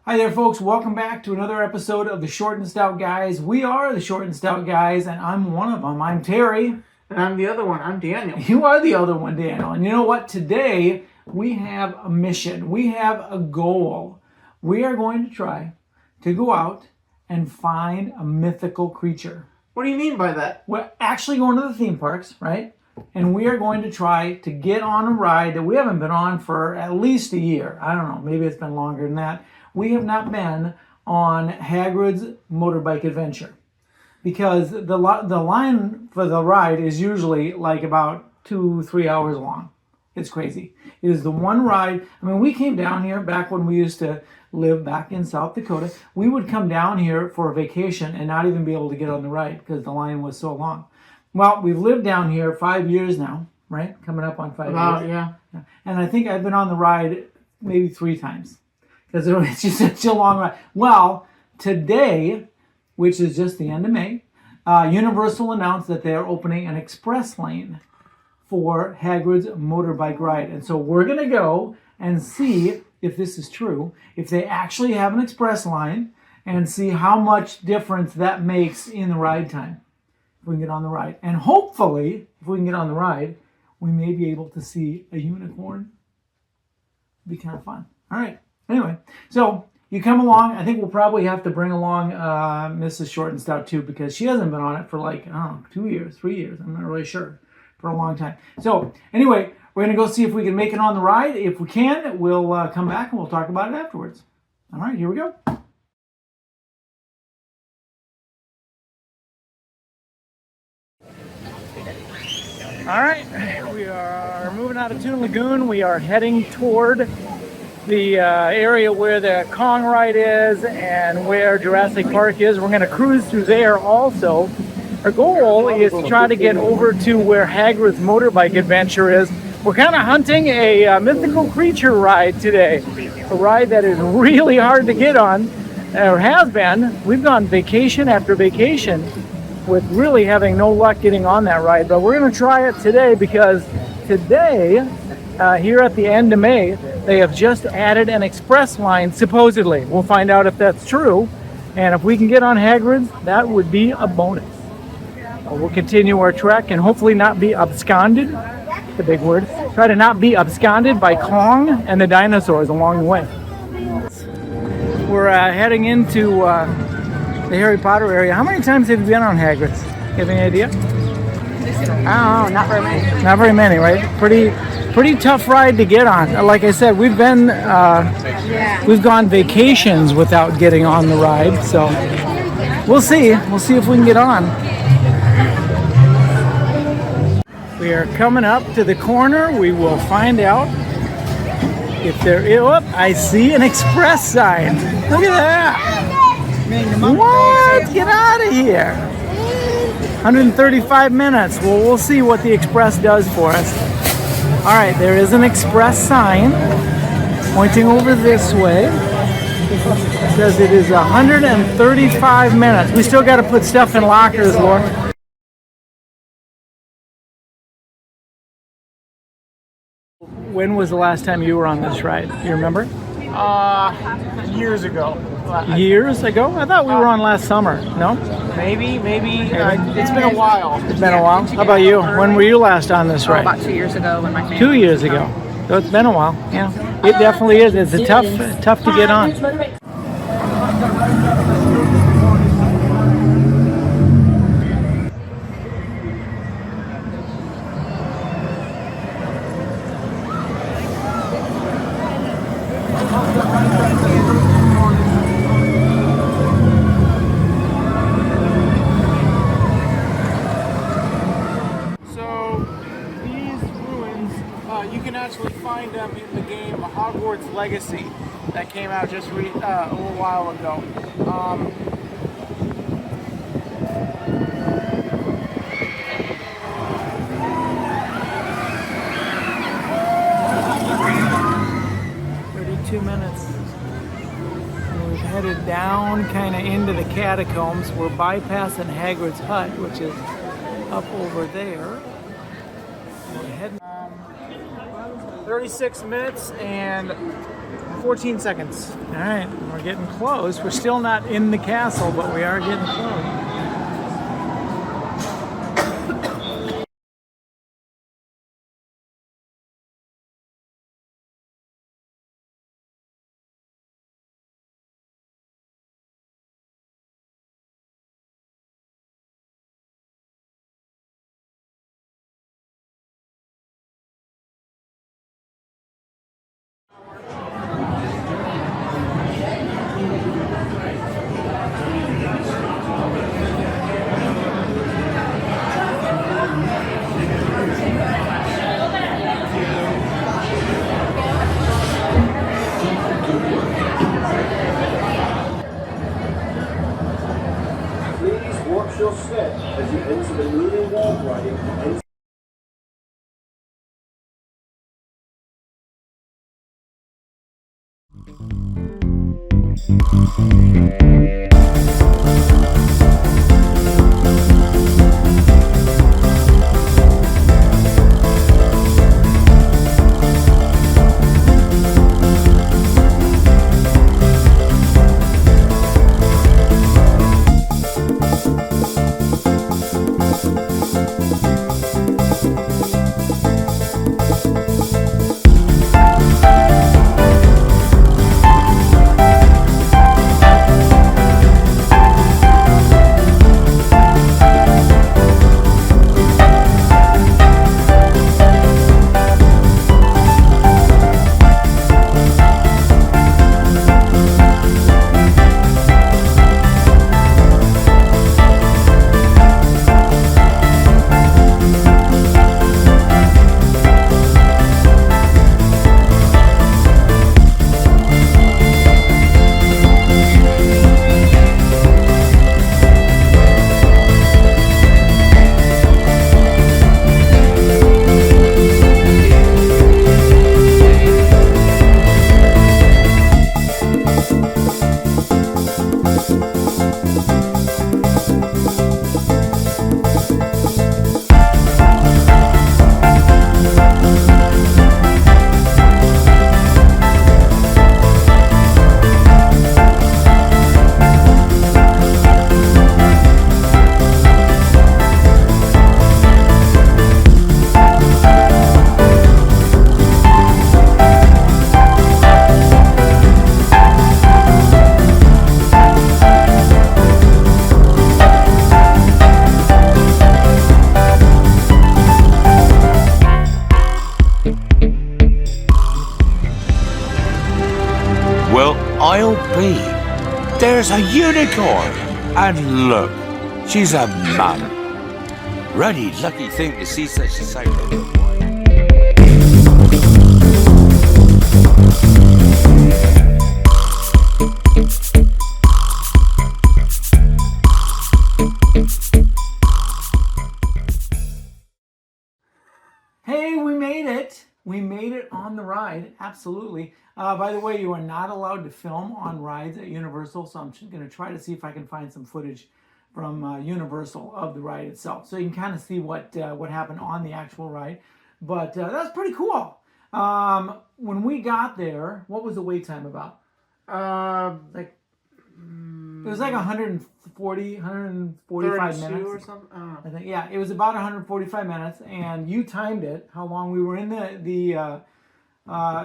Hi there, folks. Welcome back to another episode of the Short and Stout Guys. We are the Short and Stout Guys, and I'm one of them. I'm Terry. And I'm the other one. I'm Daniel. You are the other one, Daniel. And you know what? Today, we have a mission. We have a goal. We are going to try to go out and find a mythical creature. What do you mean by that? We're actually going to the theme parks, right? And we are going to try to get on a ride that we haven't been on for at least a year. I don't know. Maybe it's been longer than that. We have not been on Hagrid's Motorbike Adventure because the line for the ride is usually like about 2-3 hours long. It's crazy. It is the one ride. I mean, we came down here back when we used to live back in South Dakota. We would come down here for a vacation and not even be able to get on the ride because the line was so long. Well, we've lived down here 5 years now, right? Coming up on 5 years. Yeah. And I think I've been on the ride maybe 3 times. Because it's just such a long ride. Well, today, which is just the end of May, Universal announced that they are opening an express lane for Hagrid's motorbike ride. And so we're going to go and see if this is true, if they actually have an express line, and see how much difference that makes in the ride time. If we can get on the ride. And hopefully, if we can get on the ride, we may be able to see a unicorn. It'd be kind of fun. All right. Anyway, so you come along. I think we'll probably have to bring along Mrs. Short and Stout too, because she hasn't been on it for like, I don't know, 2 years, 3 years. I'm not really sure. For a long time. So anyway, we're going to go see if we can make it on the ride. If we can, we'll come back and we'll talk about it afterwards. All right, here we go. All right, we are moving out of Toon Lagoon. We are heading toward the area where the Kong ride is and where Jurassic Park is. We're going to cruise through there also. Our goal is to try to get over to where Hagrid's Motorbike Adventure is. We're kind of hunting a mythical creature ride today. A ride that is really hard to get on, or has been. We've gone vacation after vacation with really having no luck getting on that ride. But we're going to try it today because today, here at the end of May, they have just added an express line, supposedly. We'll find out if that's true. And if we can get on Hagrid's, that would be a bonus. We'll continue our trek and hopefully not be absconded, the big word, try to not be absconded by Kong and the dinosaurs along the way. We're heading into the Harry Potter area. How many times have you been on Hagrid's? You have any idea? Oh, not very many. Not very many, right? Pretty tough ride to get on. Like I said, we've gone vacations without getting on the ride, so we'll see. We'll see if we can get on. We are coming up to the corner. We will find out if there is. Oh, I see an express sign. Look at that. What? Get out of here. 135 minutes. Well, we'll see what the express does for us. All right, there is an express sign pointing over this way. It says it is 135 minutes. We still got to put stuff in lockers, Laura. When was the last time you were on this ride? You remember? Years ago. Years ago? I thought we were on last summer. No? Maybe. It's been a while. It's been a while. How about you? When were you last on this ride? About 2 years ago when my family. 2 years ago. So it's been a while. Yeah. It definitely is. It's a tough to get on. You can actually find them in the game Hogwarts Legacy that came out just a little while ago. Minutes. And we've headed down kind of into the catacombs. We're bypassing Hagrid's hut, which is up over there. We're heading 36 minutes and 14 seconds. All right, we're getting close. We're still not in the castle, but we are getting close. Please watch your step as you enter the moving walkway. Well, I'll be. There's a unicorn. And look, she's a mum. Ruddy lucky thing to see such a sight. Hey, we made it. We made it on the ride. Absolutely. By the way, you are not allowed to film on rides at Universal, so I'm just going to try to see if I can find some footage from Universal of the ride itself, so you can kind of see what happened on the actual ride. But that's pretty cool. When we got there, what was the wait time about? It was like 145 minutes or something. I don't know. I think, yeah, it was about 145 minutes, and you timed it, how long we were in the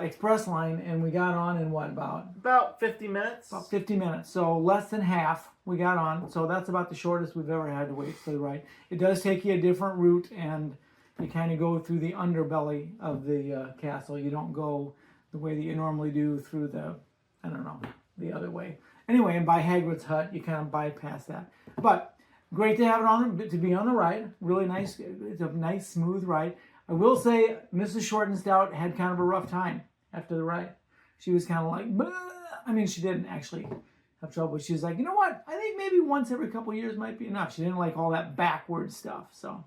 express line, and we got on in what, About 50 minutes. about 50 minutes, so less than half we got on, so that's about the shortest we've ever had to wait for the ride. It does take you a different route, and you kind of go through the underbelly of the castle. You don't go the way that you normally do through the, I don't know, the other way. Anyway, and by Hagrid's hut, you kind of bypass that. But great to have it on, to be on the ride. Really nice. It's a nice, smooth ride. I will say, Mrs. Short and Stout had kind of a rough time after the ride. She was kind of like, "Bleh." I mean, she didn't actually have trouble. She was like, you know what? I think maybe once every couple of years might be enough. She didn't like all that backward stuff. So,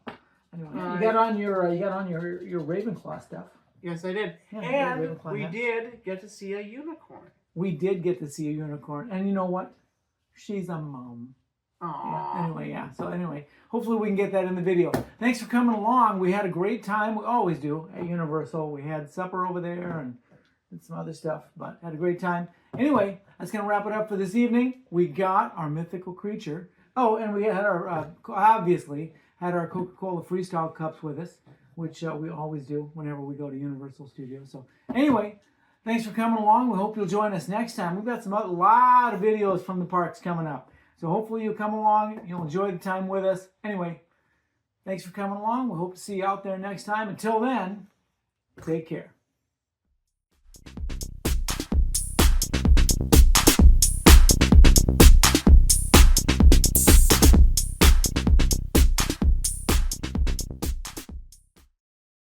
anyway, you got on your Ravenclaw stuff. Yes, I did. Yeah, and we did get to see a unicorn. We did get to see a unicorn, and you know what? She's a mom. Aww. Yeah, So anyway, hopefully we can get that in the video. Thanks for coming along. We had a great time. We always do at Universal. We had supper over there, and and some other stuff, but had a great time. Anyway, that's going to wrap it up for this evening. We got our mythical creature. Oh, and we had our, obviously, had our Coca-Cola Freestyle cups with us, which we always do whenever we go to Universal Studios. So anyway, thanks for coming along. We hope you'll join us next time. We've got a lot of videos from the parks coming up. So hopefully you'll come along. You'll enjoy the time with us. Anyway, thanks for coming along. We hope to see you out there next time. Until then, take care.